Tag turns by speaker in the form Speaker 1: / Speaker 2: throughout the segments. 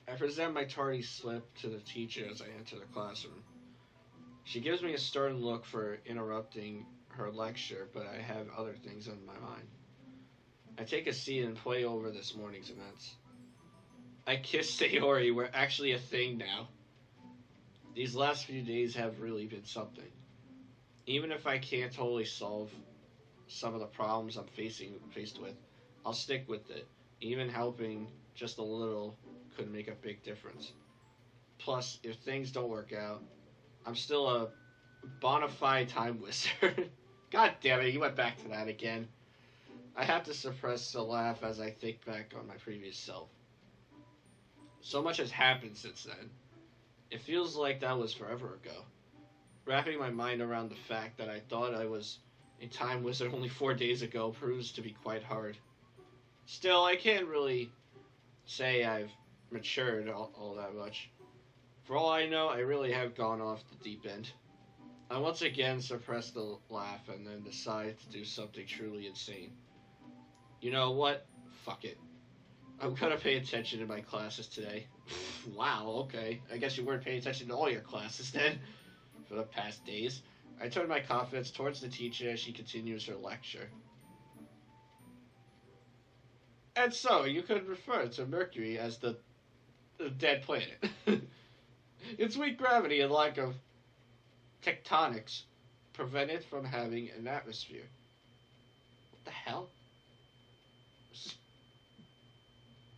Speaker 1: I present my tardy slip to the teacher as I enter the classroom. She gives me a stern look for interrupting her lecture, but I have other things on my mind. I take a seat and play over this morning's events. I kiss Sayori were actually a thing now. These last few days have really been something. Even if I can't totally solve some of the problems I'm faced with, I'll stick with it. Even helping just a little could make a big difference. Plus, if things don't work out, I'm still a bona fide time wizard. God damn it, you went back to that again. I have to suppress a laugh as I think back on my previous self. So much has happened since then. It feels like that was forever ago. Wrapping my mind around the fact that I thought I was a time wizard only 4 days ago proves to be quite hard. Still, I can't really say I've matured all that much. For all I know, I really have gone off the deep end. I once again suppress the laugh and then decide to do something truly insane. You know what? Fuck it. I'm gonna pay attention to my classes today. Wow, okay. I guess you weren't paying attention to all your classes then. For the past days. I turn my confidence towards the teacher as she continues her lecture. And so, you could refer to Mercury as the dead planet. Its weak gravity and lack of tectonics prevent it from having an atmosphere. What the hell? This is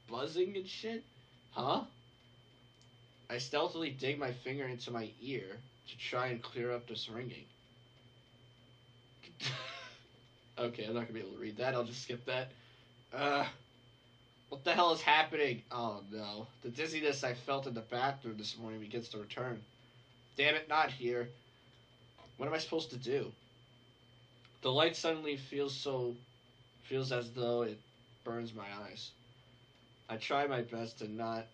Speaker 1: buzzing and shit? Huh? I stealthily dig my finger into my ear to try and clear up this ringing. Okay, I'm not gonna be able to read that. I'll just skip that. What the hell is happening? Oh no. The dizziness I felt in the bathroom this morning begins to return. Damn it, not here. What am I supposed to do? The light suddenly feels as though it burns my eyes. I try my best to not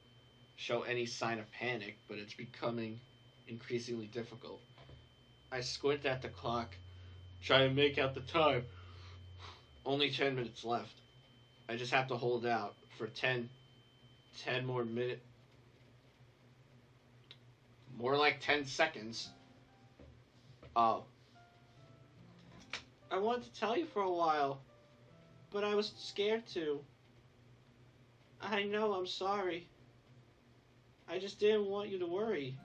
Speaker 1: show any sign of panic, but it's becoming increasingly difficult. I squint at the clock, try to make out the time. Only 10 minutes left. I just have to hold out for 10 more minutes. More like 10 seconds. Oh. I wanted to tell you for a while, but I was scared to. I know, I'm sorry. I just didn't want you to worry.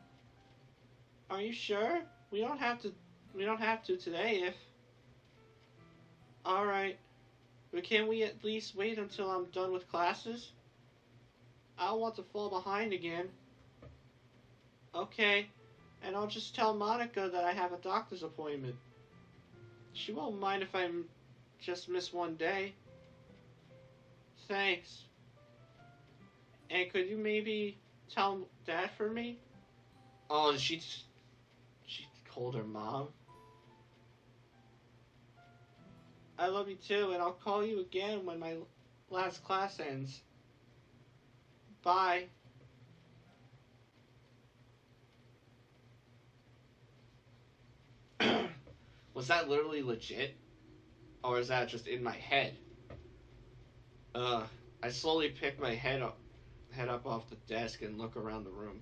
Speaker 1: Are you sure? We don't have to today if... Alright. But can't we at least wait until I'm done with classes? I don't want to fall behind again. Okay. And I'll just tell Monika that I have a doctor's appointment. She won't mind if I just miss one day. Thanks. And could you maybe tell Dad for me? Oh, she called her mom. I love you too, and I'll call you again when my last class ends. Bye. Was that literally legit? Or is that just in my head? I slowly pick my head up off the desk and look around the room.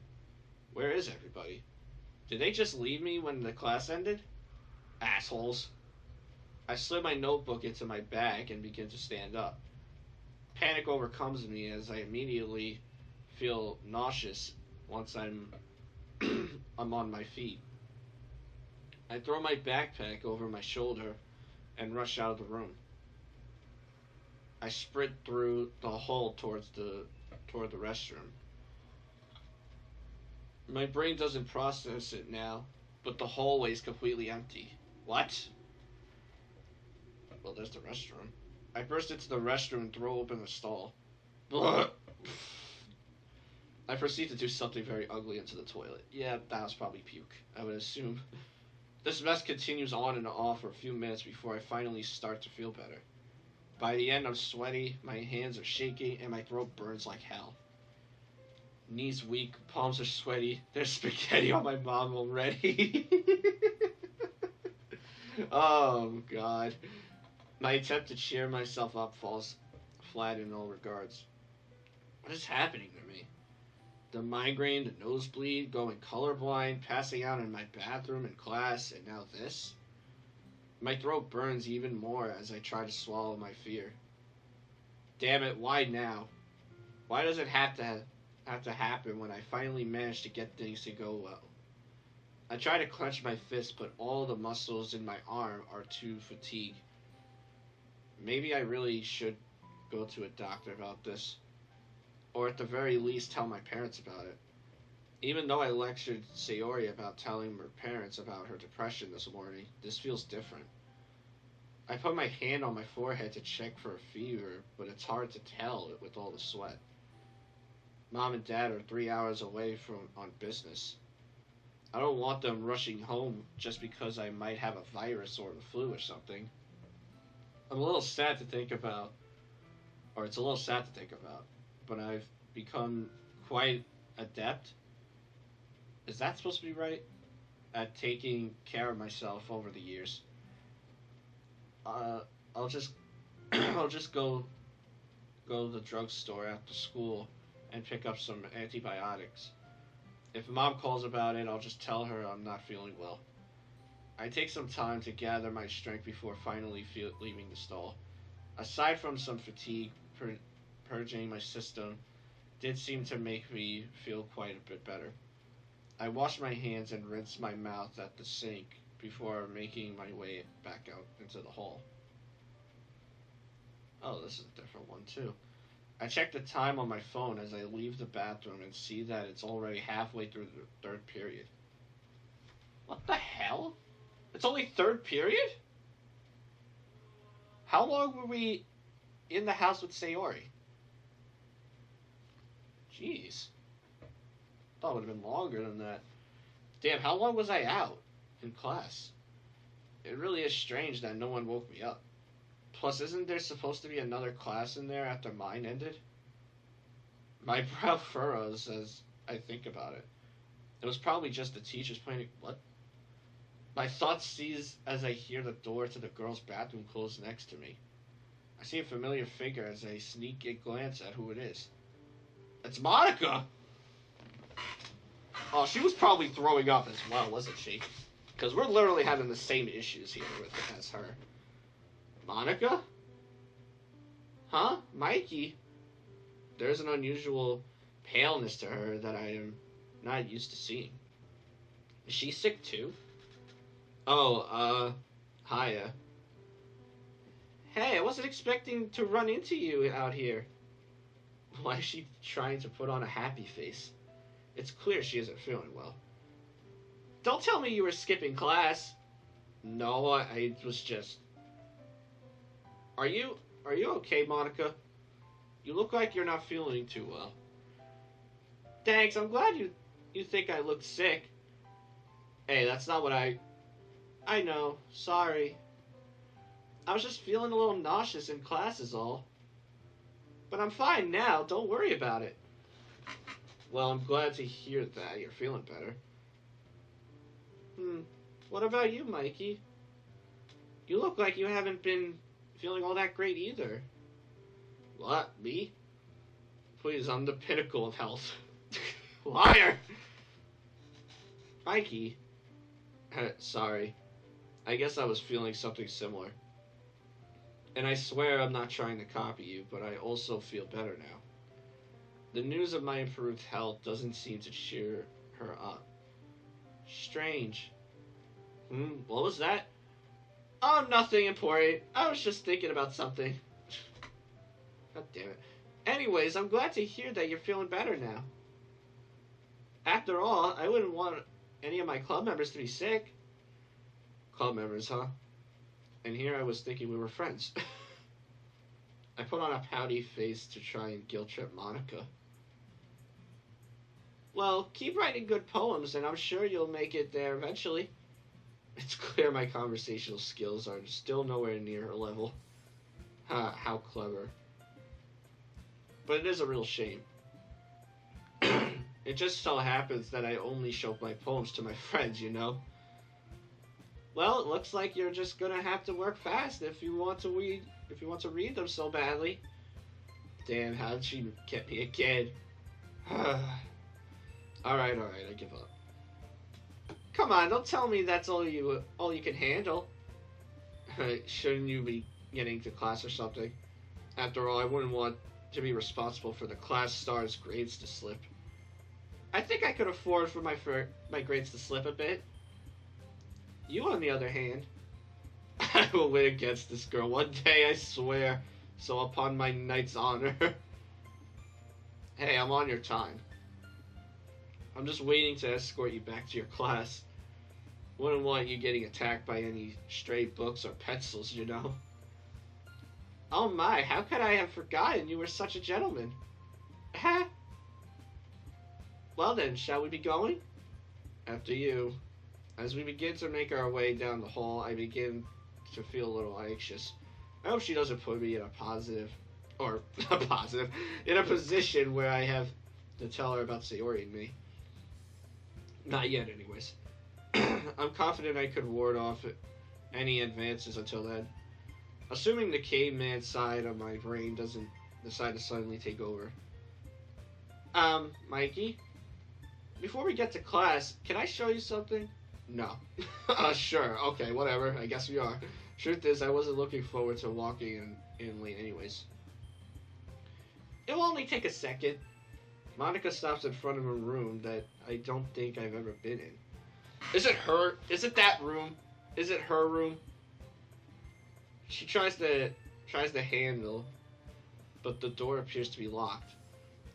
Speaker 1: Where is everybody? Did they just leave me when the class ended? Assholes. I slip my notebook into my bag and begin to stand up. Panic overcomes me as I immediately feel nauseous once I'm on my feet. I throw my backpack over my shoulder and rush out of the room. I sprint through the hall toward the restroom. My brain doesn't process it now, but the hallway is completely empty. What? Well, there's the restroom. I burst into the restroom and throw open the stall. I proceed to do something very ugly into the toilet. Yeah, that was probably puke, I would assume. This mess continues on and off for a few minutes before I finally start to feel better. By the end, I'm sweaty, my hands are shaking, and my throat burns like hell. Knees weak, palms are sweaty. There's spaghetti on my mom already. Oh, God. My attempt to cheer myself up falls flat in all regards. What is happening to me? The migraine, the nosebleed, going colorblind, passing out in my bathroom in class, and now this. My throat burns even more as I try to swallow my fear. Damn it, why now? Why does it have to happen when I finally manage to get things to go well? I try to clench my fist, but all the muscles in my arm are too fatigued. Maybe I really should go to a doctor about this. Or at the very least tell my parents about it. Even though I lectured Sayori about telling her parents about her depression this morning, this feels different. I put my hand on my forehead to check for a fever, but it's hard to tell with all the sweat. Mom and Dad are 3 hours away on business. I don't want them rushing home just because I might have a virus or the flu or something. I'm a little sad to think about, or it's a little sad to think about, but I've become quite adept. Is that supposed to be right? At taking care of myself over the years. I'll just I'll just go to the drugstore after school and pick up some antibiotics. If Mom calls about it, I'll just tell her I'm not feeling well. I take some time to gather my strength before finally leaving the stall. Aside from some fatigue, purging my system did seem to make me feel quite a bit better. I wash my hands and rinse my mouth at the sink before making my way back out into the hall. Oh, this is a different one too. I check the time on my phone as I leave the bathroom and see that it's already halfway through the third period. What the hell? It's only third period? How long were we in the house with Sayori? Jeez. Thought it would have been longer than that. Damn, how long was I out in class? It really is strange that no one woke me up. Plus, isn't there supposed to be another class in there after mine ended? My brow furrows as I think about it. It was probably just the teachers playing. What? My thoughts seize as I hear the door to the girls' bathroom close next to me. I see a familiar figure as I sneak a glance at who it is. It's Monika! Oh, she was probably throwing up as well, wasn't she? Because we're literally having the same issues here with it as her. Monika? Huh? Mikey? There's an unusual paleness to her that I am not used to seeing. Is she sick too? Oh, hiya. Hey, I wasn't expecting to run into you out here. Why is she trying to put on a happy face? It's clear she isn't feeling well. Don't tell me you were skipping class. No, I was just... Are you okay, Monika? You look like you're not feeling too well. Thanks, I'm glad you think I look sick. Hey, that's not what I know, sorry. I was just feeling a little nauseous in class is all. But I'm fine now, don't worry about it. Well, I'm glad to hear that you're feeling better. What about you, Mikey? You look like you haven't been feeling all that great either. What, me? Please, I'm the pinnacle of health. Liar! Mikey. Sorry. I guess I was feeling something similar. And I swear I'm not trying to copy you, but I also feel better now. The news of my improved health doesn't seem to cheer her up. Strange. What was that? Oh, nothing important. I was just thinking about something. God damn it. Anyways, I'm glad to hear that you're feeling better now. After all, I wouldn't want any of my club members to be sick. Club members, huh? And here I was thinking we were friends. I put on a pouty face to try and guilt trip Monika. Well, keep writing good poems and I'm sure you'll make it there eventually. It's clear my conversational skills are still nowhere near her level. How clever. But it is a real shame. It just so happens that I only show my poems to my friends, you know? Well, it looks like you're just gonna have to work fast if you want to read them so badly. Damn, how'd she get me again? Alright, I give up. Come on, don't tell me that's all you can handle. Shouldn't you be getting to class or something? After all, I wouldn't want to be responsible for the class star's grades to slip. I think I could afford for my grades to slip a bit. You, on the other hand, I will win against this girl one day, I swear. So upon my knight's honor. Hey, I'm on your time. I'm just waiting to escort you back to your class. Wouldn't want you getting attacked by any stray books or pencils, you know. Oh my, how could I have forgotten you were such a gentleman? Huh? Well then, shall we be going? After you. As we begin to make our way down the hall, I begin to feel a little anxious. I hope she doesn't put me in a in a position where I have to tell her about Sayori and me. Not yet, anyways. I'm confident I could ward off any advances until then. Assuming the caveman side of my brain doesn't decide to suddenly take over. Mikey? Before we get to class, can I show you something? No. Sure, okay, whatever, I guess we are. Truth is, I wasn't looking forward to walking in late anyways. It will only take a second. Monika stops in front of a room that I don't think I've ever been in. Is it her? Is it that room? Is it her room? She tries the handle, but the door appears to be locked.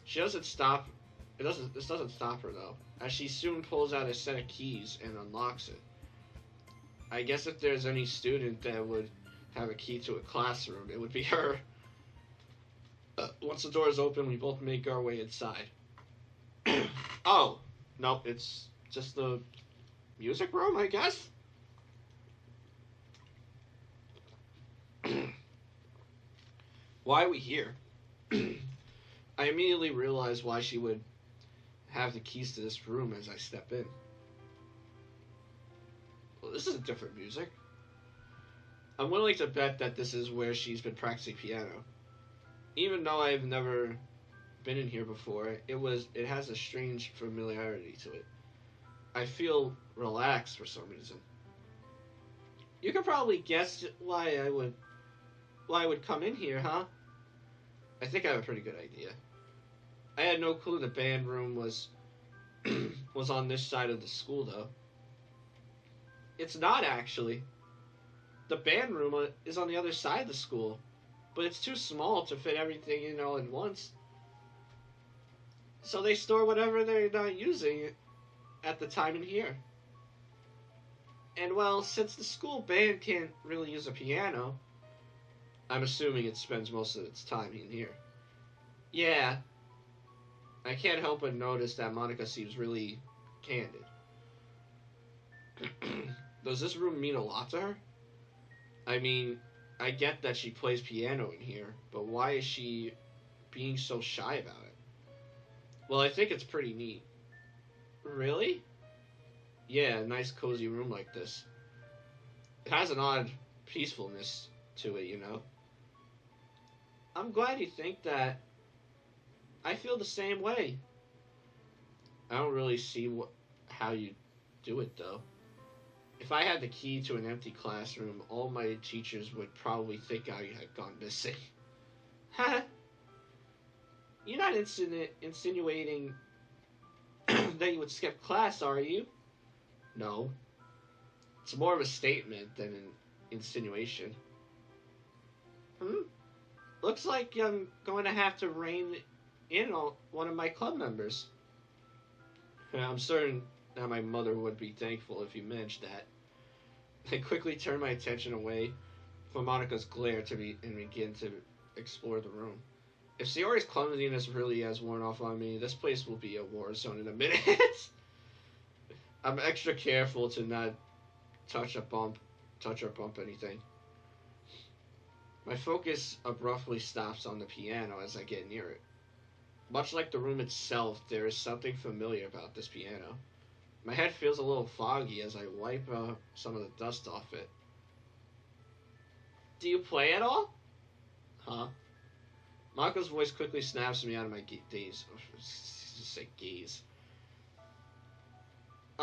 Speaker 1: She doesn't stop. This doesn't stop her though, as she soon pulls out a set of keys and unlocks it. I guess if there's any student that would have a key to a classroom, it would be her. Once the door is open, we both make our way inside. Oh, nope, it's just the music room, I guess? Why are we here? I immediately realize why she would have the keys to this room as I step in. Well, this is different music. I'm willing to bet that this is where she's been practicing piano. Even though I've never been in here before, it has a strange familiarity to it. I feel relaxed for some reason. You can probably guess why I would come in here, huh? I think I have a pretty good idea. I had no clue the band room was on this side of the school, though. It's not, actually. The band room is on the other side of the school, but it's too small to fit everything in all at once. So they store whatever they're not using at the time in here. And well, since the school band can't really use a piano, I'm assuming it spends most of its time in here. Yeah. I can't help but notice that Monika seems really candid. Does this room mean a lot to her? I mean, I get that she plays piano in here, but why is she being so shy about it? Well, I think it's pretty neat. Really? Yeah, a nice cozy room like this. It has an odd peacefulness to it, you know? I'm glad you think that. I feel the same way. I don't really see how you do it, though. If I had the key to an empty classroom, all my teachers would probably think I had gone missing. Huh? You're not insinuating that you would skip class, are you? No. It's more of a statement than an insinuation. Looks like I'm going to have to rein in on one of my club members. I'm certain that my mother would be thankful if you managed that. I quickly turn my attention away from Monika's glare and begin to explore the room. If Sayori's clumsiness really has worn off on me, this place will be a war zone in a minute. I'm extra careful to not touch or bump anything. My focus abruptly stops on the piano as I get near it. Much like the room itself, there is something familiar about this piano. My head feels a little foggy as I wipe some of the dust off it. Do you play at all? Huh? Monika's voice quickly snaps me out of my daze. Just say gaze.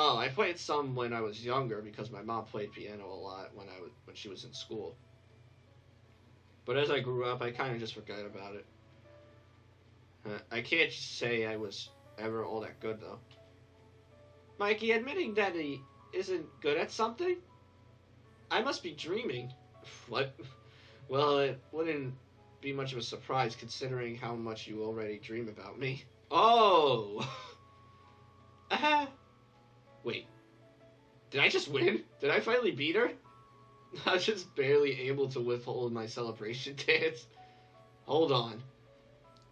Speaker 1: Oh, I played some when I was younger because my mom played piano a lot when she was in school. But as I grew up, I kind of just forgot about it. I can't say I was ever all that good though. Mikey, admitting that he isn't good at something? I must be dreaming. What? Well, it wouldn't be much of a surprise considering how much you already dream about me. Oh! Wait. Did I just win? Did I finally beat her? I was just barely able to withhold my celebration dance. Hold on.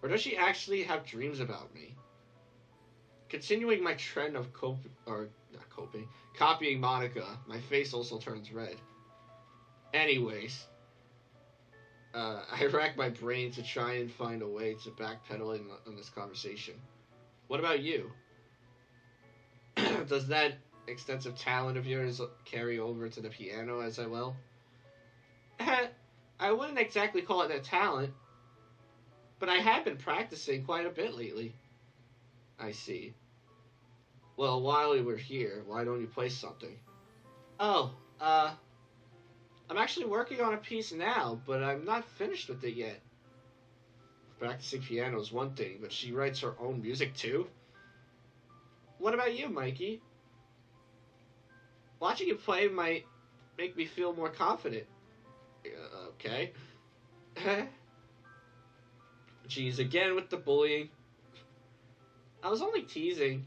Speaker 1: Or does she actually have dreams about me? Continuing my trend of copying Monika, my face also turns red. Anyways, I rack my brain to try and find a way to backpedal in this conversation. What about you? Does that extensive talent of yours carry over to the piano as well? I wouldn't exactly call it a talent, but I have been practicing quite a bit lately. I see. Well, while we were here, why don't you play something? Oh, I'm actually working on a piece now, but I'm not finished with it yet. Practicing piano is one thing, but she writes her own music too? What about you, Mikey? Watching you play might make me feel more confident. Okay. Jeez, again with the bullying. I was only teasing.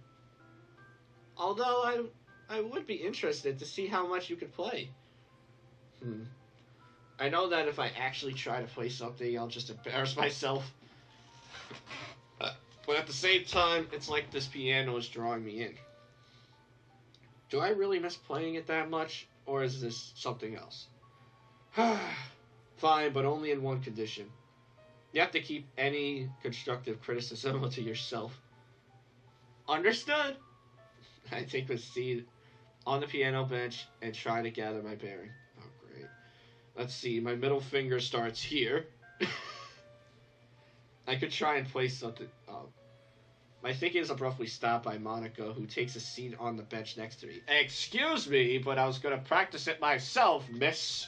Speaker 1: Although I would be interested to see how much you could play. I know that if I actually try to play something, I'll just embarrass myself. But at the same time, it's like this piano is drawing me in. Do I really miss playing it that much, or is this something else? Fine, but only in one condition. You have to keep any constructive criticism to yourself. Understood? I take a seat on the piano bench and try to gather my bearing. Oh, great. Let's see, my middle finger starts here. I could try and play something. Oh. My thinking is abruptly stopped by Monika, who takes a seat on the bench next to me. Excuse me, but I was going to practice it myself, miss.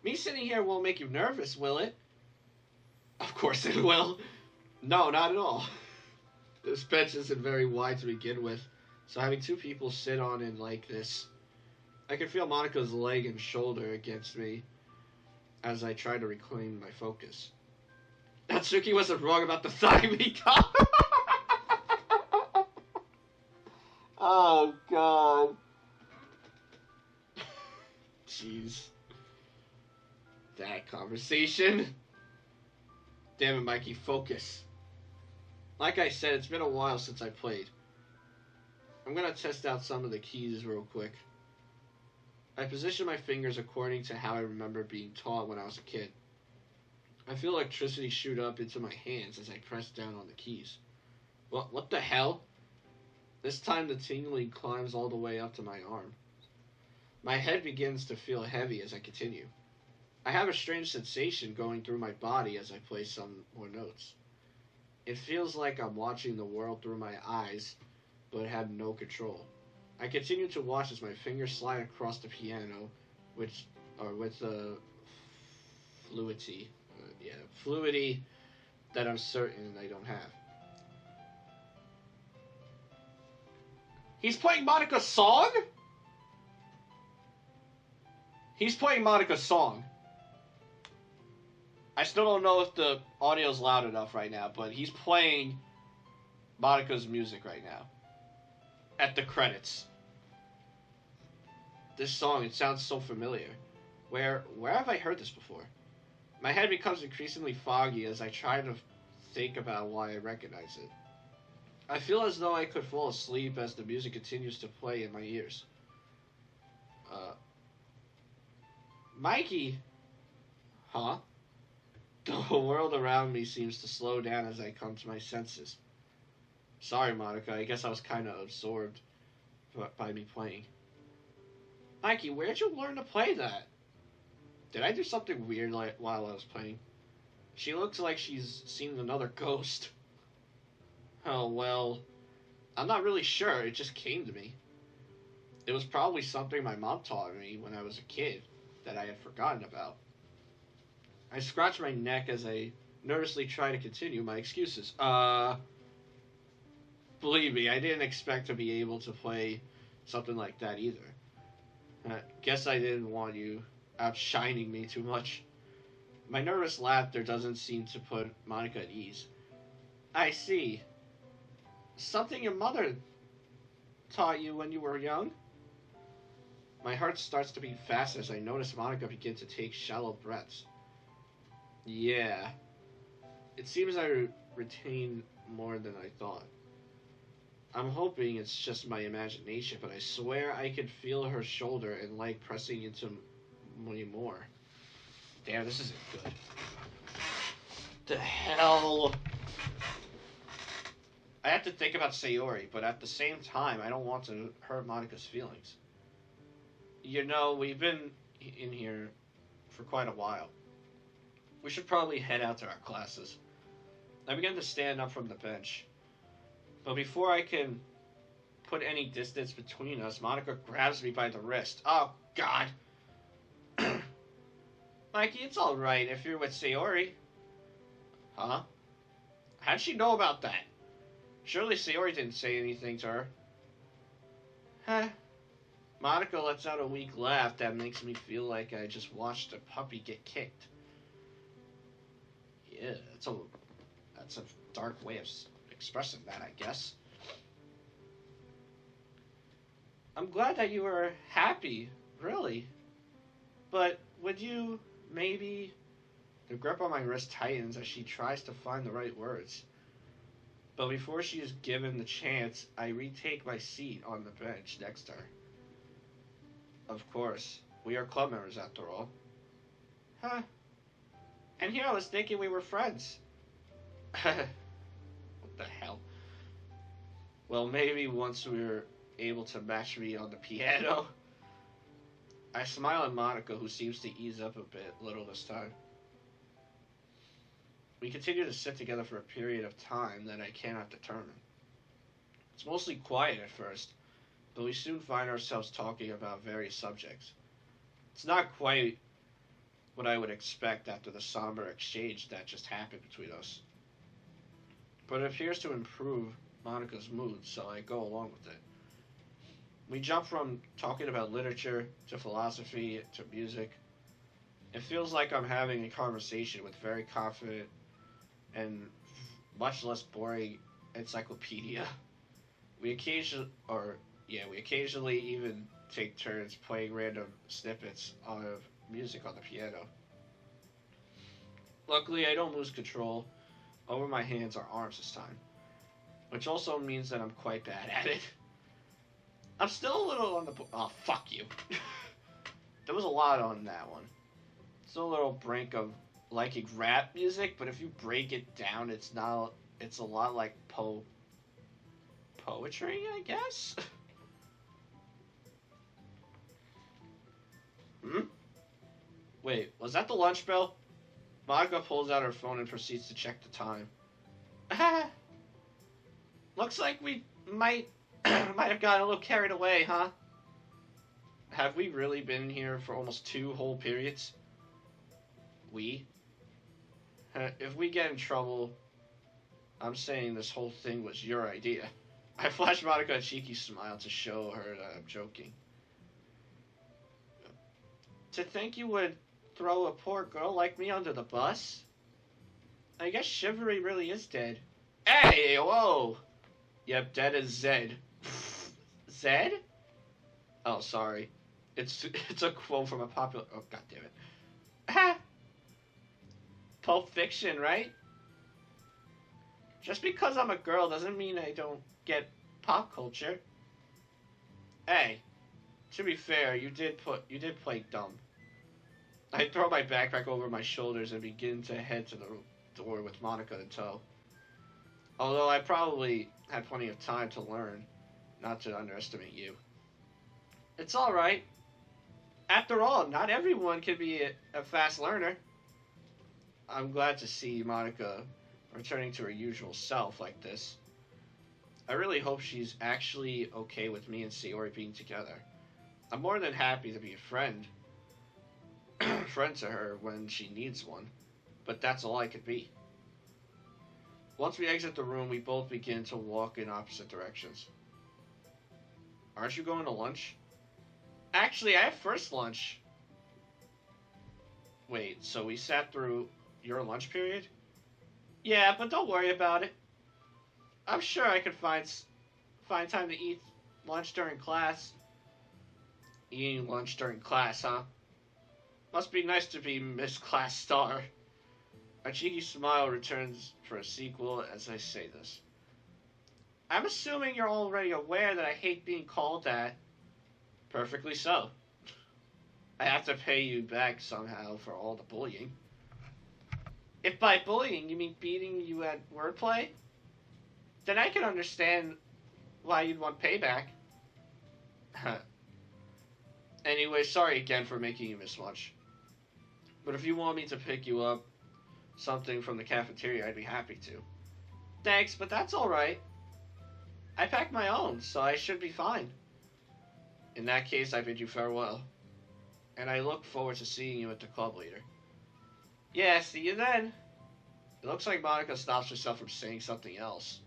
Speaker 1: Me sitting here won't make you nervous, will it? Of course it will. No, not at all. This bench isn't very wide to begin with, so having two people sit on it like this, I can feel Monika's leg and shoulder against me as I try to reclaim my focus. Natsuki wasn't wrong about the thigh Mika. Oh, God. Jeez. That conversation. Damn it, Mikey, focus. Like I said, it's been a while since I played. I'm gonna test out some of the keys real quick. I position my fingers according to how I remember being taught when I was a kid. I feel electricity shoot up into my hands as I press down on the keys. What the hell? This time the tingling climbs all the way up to my arm. My head begins to feel heavy as I continue. I have a strange sensation going through my body as I play some more notes. It feels like I'm watching the world through my eyes, but have no control. I continue to watch as my fingers slide across the piano, with fluidity that I'm certain I don't have. He's playing Monika's song? He's playing Monika's song. I still don't know if the audio's loud enough right now, but he's playing Monika's music right now. At the credits. This song, it sounds so familiar. Where have I heard this before? My head becomes increasingly foggy as I try to think about why I recognize it. I feel as though I could fall asleep as the music continues to play in my ears. Mikey? Huh? The world around me seems to slow down as I come to my senses. Sorry, Monika, I guess I was kind of absorbed by me playing. Mikey, where'd you learn to play that? Did I do something weird like while I was playing? She looks like she's seen another ghost. Oh, well, I'm not really sure. It just came to me. It was probably something my mom taught me when I was a kid that I had forgotten about. I scratched my neck as I nervously tried to continue my excuses. Believe me, I didn't expect to be able to play something like that either. Guess I didn't want you outshining me too much. My nervous laughter doesn't seem to put Monica at ease. I see. Something your mother taught you when you were young? My heart starts to beat fast as I notice Monica begin to take shallow breaths. Yeah. It seems I retain more than I thought. I'm hoping it's just my imagination, but I swear I could feel her shoulder and leg pressing into me more. Damn, this isn't good. The hell? I have to think about Sayori, but at the same time, I don't want to hurt Monica's feelings. You know, we've been in here for quite a while. We should probably head out to our classes. I began to stand up from the bench. But before I can put any distance between us, Monica grabs me by the wrist. Oh, God. Mikey, it's alright if you're with Sayori. Huh? How'd she know about that? Surely Sayori didn't say anything to her. Huh? Monica lets out a weak laugh that makes me feel like I just watched a puppy get kicked. Yeah, that's a dark way of expressing that, I guess. I'm glad that you were happy, really. But would you maybe... The grip on my wrist tightens as she tries to find the right words. But before she is given the chance, I retake my seat on the bench next to her. Of course, we are club members after all. Huh. And here I was thinking we were friends. What the hell? Well, maybe once we're able to match me on the piano. I smile at Monica, who seems to ease up a little this time. We continue to sit together for a period of time that I cannot determine. It's mostly quiet at first, but we soon find ourselves talking about various subjects. It's not quite what I would expect after the somber exchange that just happened between us. But it appears to improve Monica's mood, so I go along with it. We jump from talking about literature to philosophy to music. It feels like I'm having a conversation with very confident and much less boring encyclopedia. We occasionally even take turns playing random snippets of music on the piano. Luckily, I don't lose control over my hands or arms this time, which also means that I'm quite bad at it. I'm still a little on the... Oh, fuck you. There was a lot on that one. Still a little brink of liking rap music, but if you break it down, it's a lot like poetry, I guess? Wait, was that the lunch bell? Monica pulls out her phone and proceeds to check the time. Looks like we might have gotten a little carried away, huh? Have we really been here for almost 2 whole periods? We? If we get in trouble, I'm saying this whole thing was your idea. I flash Monica a cheeky smile to show her that I'm joking. To think you would throw a poor girl like me under the bus? I guess chivalry really is dead. Hey, whoa! Yep, dead as Zed. Zed? Oh, sorry. It's a quote from a popular... Oh, god damn it. Ha! Pulp Fiction, right? Just because I'm a girl doesn't mean I don't get pop culture. Hey, to be fair, you did play dumb. I throw my backpack over my shoulders and begin to head to the door with Monica in tow. Although I probably had plenty of time to learn not to underestimate you. It's alright. After all, not everyone can be a fast learner. I'm glad to see Monika returning to her usual self like this. I really hope she's actually okay with me and Sayori being together. I'm more than happy to be a friend, friend to her when she needs one, but that's all I could be. Once we exit the room, we both begin to walk in opposite directions. Aren't you going to lunch? Actually, I have first lunch. Wait, so we sat through your lunch period? Yeah, but don't worry about it. I'm sure I could find time to eat lunch during class. Eating lunch during class, huh? Must be nice to be Miss Class Star. A cheeky smile returns for a sequel as I say this. I'm assuming you're already aware that I hate being called that. Perfectly so. I have to pay you back somehow for all the bullying. If by bullying you mean beating you at wordplay, then I can understand why you'd want payback. Anyway, sorry again for making you miss lunch. But if you want me to pick you up something from the cafeteria, I'd be happy to. Thanks, but that's alright. I packed my own, so I should be fine. In that case, I bid you farewell. And I look forward to seeing you at the club later. Yeah, see you then. It looks like Monika stops herself from saying something else.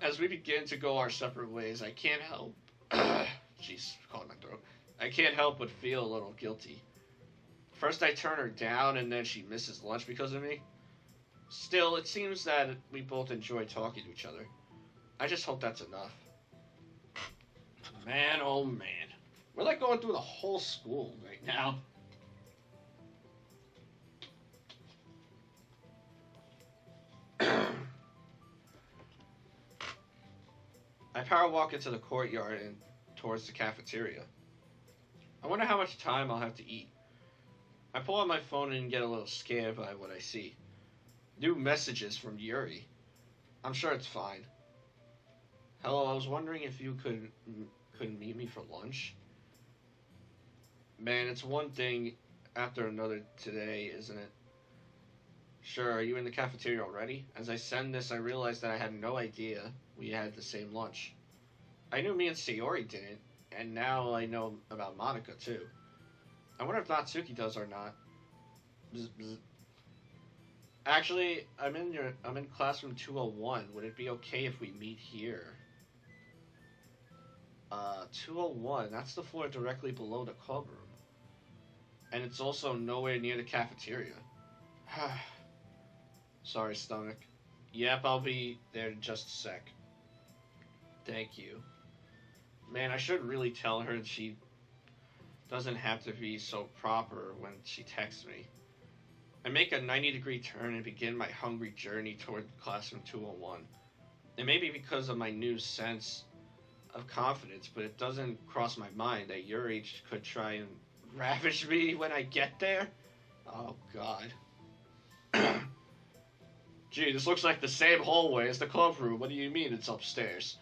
Speaker 1: As we begin to go our separate ways, I can't help... Jeez, caught my throat. I can't help but feel a little guilty. First I turn her down, and then she misses lunch because of me. Still, it seems that we both enjoy talking to each other. I just hope that's enough. Man, oh man. We're like going through the whole school right now. I power walk into the courtyard and towards the cafeteria. I wonder how much time I'll have to eat. I pull out my phone and get a little scared by what I see. New messages from Yuri. I'm sure it's fine. Hello, I was wondering if you could meet me for lunch. Man, it's one thing after another today, isn't it? Sure, are you in the cafeteria already? As I send this, I realize that I had no idea we had the same lunch. I knew me and Sayori didn't, and now I know about Monika too. I wonder if Natsuki does or not. Bzz, bzz. Actually, I'm in classroom 201. Would it be okay if we meet here? 201, that's the floor directly below the club room. And it's also nowhere near the cafeteria. Sorry, stomach. Yep, I'll be there in just a sec. Thank you. Man, I should really tell her that she doesn't have to be so proper when she texts me. I make a 90-degree turn and begin my hungry journey toward classroom 201. It may be because of my new sense of confidence, but it doesn't cross my mind that Yuri could try and ravish me when I get there. Oh, God. Gee, this looks like the same hallway as the club room. What do you mean it's upstairs?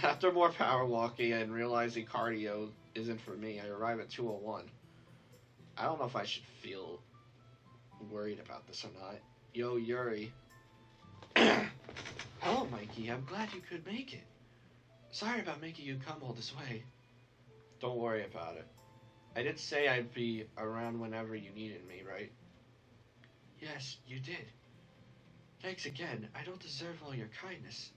Speaker 1: After more power walking and realizing cardio isn't for me, I arrive at 201. I don't know if I should feel worried about this or not. Yo, Yuri. Hello, Mikey. I'm glad you could make it. Sorry about making you come all this way. Don't worry about it. I did say I'd be around whenever you needed me, right? Yes, you did. Thanks again. I don't deserve all your kindness.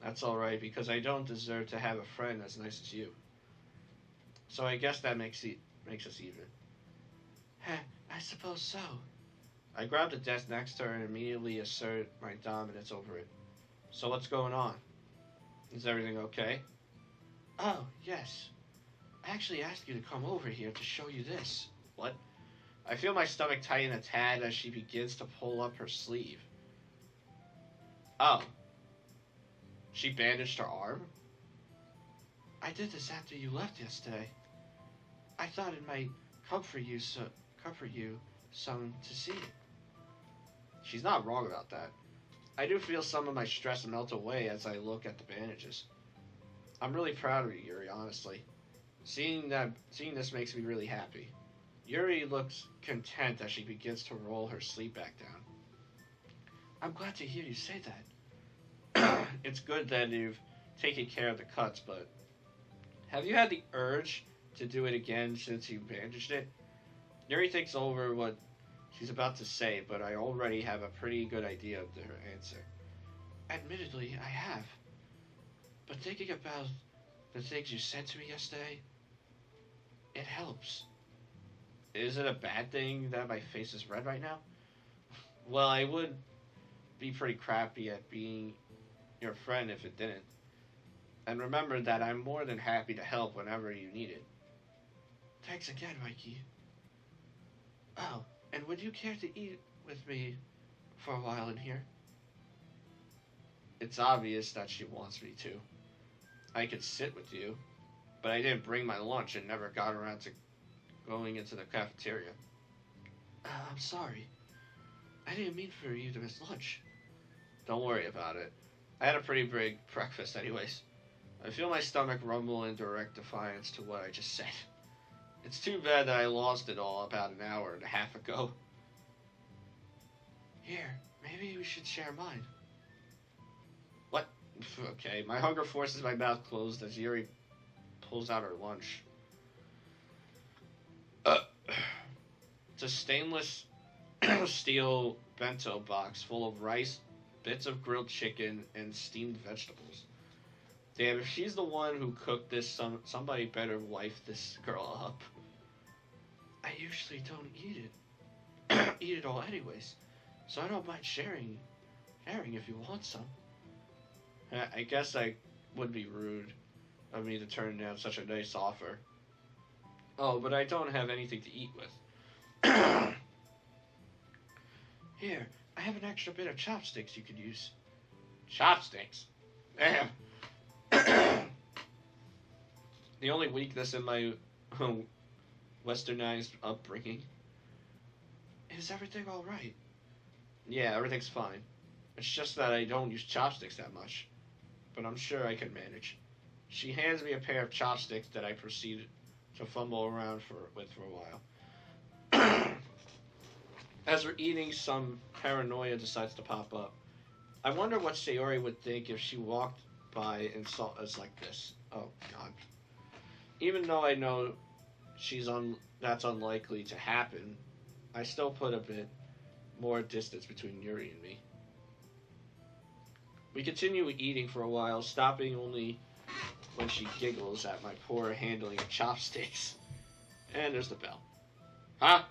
Speaker 1: That's alright, because I don't deserve to have a friend as nice as you. So I guess that makes us even. Heh, I suppose so. I grab the desk next to her and immediately assert my dominance over it. So what's going on? Is everything okay? Oh, yes. I actually asked you to come over here to show you this. What? I feel my stomach tighten a tad as she begins to pull up her sleeve. Oh. She bandaged her arm? I did this after you left yesterday. I thought it might comfort you some to see it. She's not wrong about that. I do feel some of my stress melt away as I look at the bandages. I'm really proud of you, Yuri, honestly. Seeing this makes me really happy. Yuri looks content as she begins to roll her sleeve back down. I'm glad to hear you say that. It's good that you've taken care of the cuts, but have you had the urge to do it again since you bandaged it? Yuri thinks over what she's about to say, but I already have a pretty good idea of her answer. Admittedly, I have. But thinking about the things you said to me yesterday, it helps. Is it a bad thing that my face is red right now? Well, I would be pretty crappy at being your friend if it didn't. And remember that I'm more than happy to help whenever you need it. Thanks again, Mikey. Oh, and would you care to eat with me for a while in here? It's obvious that she wants me to. I could sit with you, but I didn't bring my lunch and never got around to going into the cafeteria. I'm sorry. I didn't mean for you to miss lunch. Don't worry about it. I had a pretty big breakfast anyways. I feel my stomach rumble in direct defiance to what I just said. It's too bad that I lost it all about an hour and a half ago. Here, maybe we should share mine. What? Okay, my hunger forces my mouth closed as Yuri pulls out her lunch. It's a stainless steel bento box full of rice, bits of grilled chicken, and steamed vegetables. Damn, if she's the one who cooked this, somebody better wife this girl up. I usually don't eat it all anyways, so I don't mind sharing if you want some. I guess I would be rude of me to turn down such a nice offer. Oh, but I don't have anything to eat with. Here, I have an extra bit of chopsticks you could use. Chopsticks? Damn. The only weakness in my westernized upbringing. Is everything alright? Yeah, everything's fine. It's just that I don't use chopsticks that much. But I'm sure I can manage. She hands me a pair of chopsticks that I proceed to fumble around with for a while. As we're eating, some paranoia decides to pop up. I wonder what Sayori would think if she walked by and saw us like this. Oh, God. Even though I know that's unlikely to happen, I still put a bit more distance between Yuri and me. We continue eating for a while, stopping only when she giggles at my poor handling of chopsticks. And there's the bell. Huh?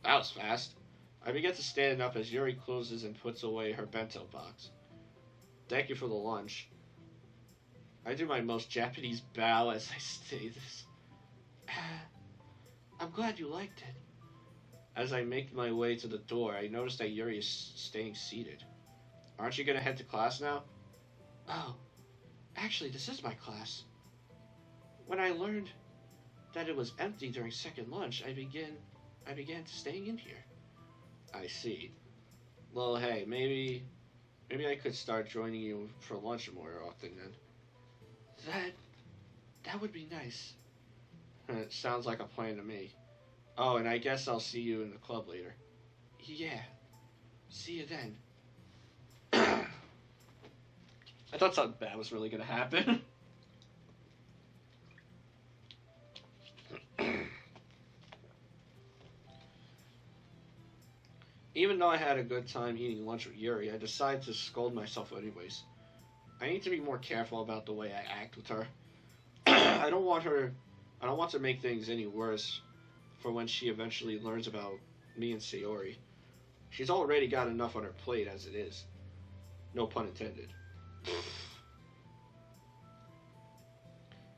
Speaker 1: That was fast. I begin to stand up as Yuri closes and puts away her bento box. Thank you for the lunch. I do my most Japanese bow as I say this. I'm glad you liked it. As I make my way to the door, I notice that Yuri is staying seated. Aren't you going to head to class now? Oh, actually, this is my class. When I learned that it was empty during second lunch, I began staying in here. I see. Well, hey, maybe I could start joining you for lunch more often then. That would be nice. It sounds like a plan to me. Oh, and I guess I'll see you in the club later. Yeah. See you then. I thought something bad was really going to happen. Even though I had a good time eating lunch with Yuri, I decided to scold myself anyways. I need to be more careful about the way I act with her. I don't want to make things any worse for when she eventually learns about me and Sayori. She's already got enough on her plate as it is. No pun intended.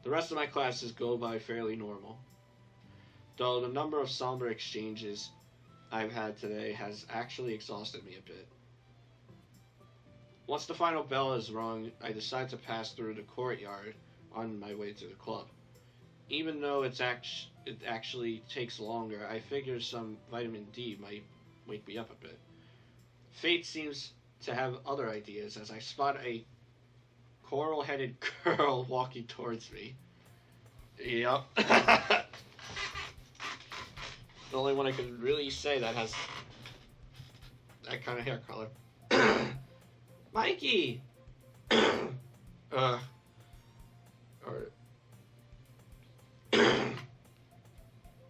Speaker 1: The rest of my classes go by fairly normal, though the number of somber exchanges I've had today has actually exhausted me a bit. Once the final bell is rung, I decide to pass through the courtyard on my way to the club. Even though it actually takes longer, I figure some vitamin D might wake me up a bit. Fate seems to have other ideas as I spot a coral-headed girl walking towards me. Yep. The only one I could really say that has that kind of hair color. Mikey! Or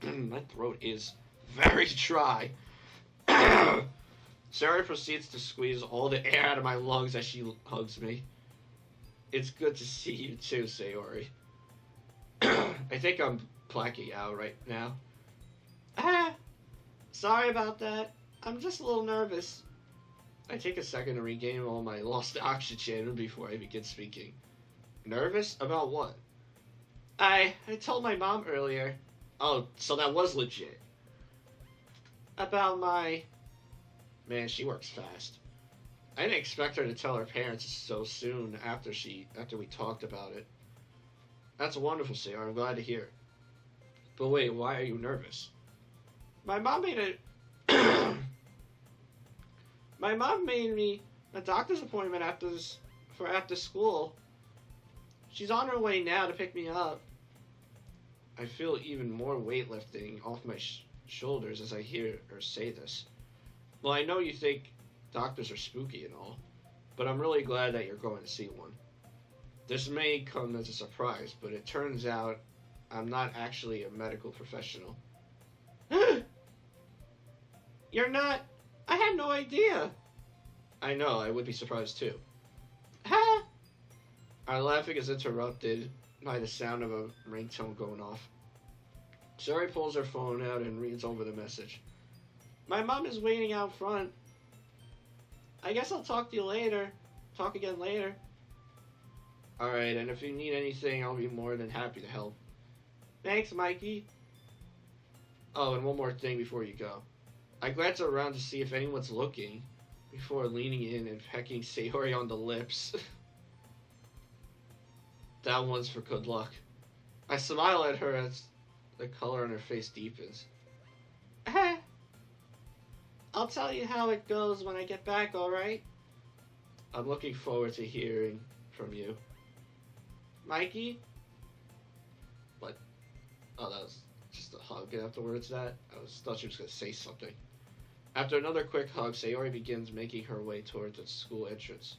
Speaker 1: my throat is very dry. Sarah proceeds to squeeze all the air out of my lungs as she hugs me. It's good to see you too, Sayori. I think I'm blacking out right now. Sorry about that. I'm just a little nervous. I take a second to regain all my lost oxygen before I begin speaking. Nervous? About what? I told my mom earlier. Oh, so that was legit. About my... Man, she works fast. I didn't expect her to tell her parents so soon after we talked about it. That's wonderful, Sarah. I'm glad to hear it. But wait, why are you nervous? My mom made me a doctor's appointment after school. She's on her way now to pick me up. I feel even more weight lifting off my shoulders as I hear her say this. Well, I know you think doctors are spooky and all, but I'm really glad that you're going to see one. This may come as a surprise, but it turns out I'm not actually a medical professional. You're not? I had no idea. I know, I would be surprised too. Our laughing is interrupted by the sound of a ringtone going off. Sari pulls her phone out and reads over the message. My mom is waiting out front. I guess I'll talk to you later. Talk again later. Alright, and if you need anything, I'll be more than happy to help. Thanks, Mikey. Oh, and one more thing before you go. I glance around to see if anyone's looking before leaning in and pecking Sayori on the lips. That one's for good luck. I smile at her as the color on her face deepens. I'll tell you how it goes when I get back, alright? I'm looking forward to hearing from you. Mikey? What? Oh, that was just a hug afterwards that? Thought she was going to say something. After another quick hug, Sayori begins making her way towards the school entrance.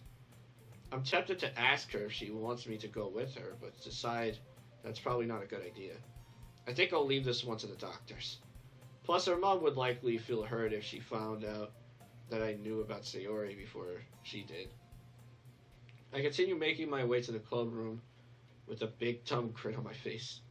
Speaker 1: I'm tempted to ask her if she wants me to go with her, but decide that's probably not a good idea. I think I'll leave this one to the doctors. Plus, her mom would likely feel hurt if she found out that I knew about Sayori before she did. I continue making my way to the club room with a big tongue grin on my face.